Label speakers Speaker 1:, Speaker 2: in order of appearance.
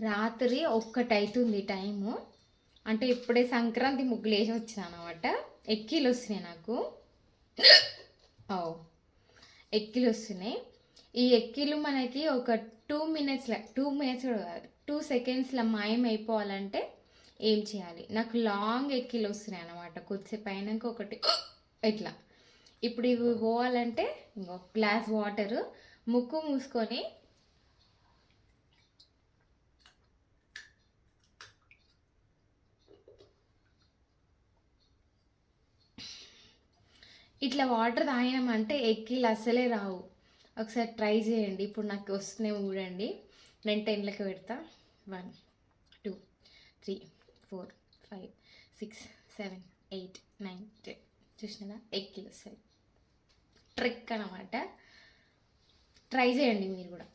Speaker 1: రాత్రి 1 అవుతుంది టైము. అంటే ఇప్పుడే సంక్రాంతి ముగ్గులు వేసి వచ్చాను అనమాట. ఎక్కిలు వస్తున్నాయి నాకు. ఎక్కిలు వస్తున్నాయి. ఈ ఎక్కిలు మనకి ఒక 2 మినిట్స్లో 2 మినిట్స్ కూడా కాదు 2 సెకండ్స్లో మాయం అయిపోవాలంటే ఏం చేయాలి? నాకు లాంగ్ ఎక్కిలు వస్తున్నాయి అనమాట. కొద్దిసేపు అయినాక ఒకటి ఇట్లా. ఇప్పుడు ఇవి పోవాలంటే ఇంకో గ్లాస్ వాటరు ముక్కు మూసుకొని ఇట్లా వాటర్ తాగినామంటే ఎక్కిలు అస్సలే రావు. ఒకసారి ట్రై చేయండి. ఇప్పుడు నాకు వస్తున్నాయి చూడండి. నేను 10 పెడతా. 1 2 3 4 5 6 7 8 9 10. చూసినా ఎక్కిలు వస్తాయి. ట్రిక్ అనమాట. ట్రై చేయండి మీరు కూడా.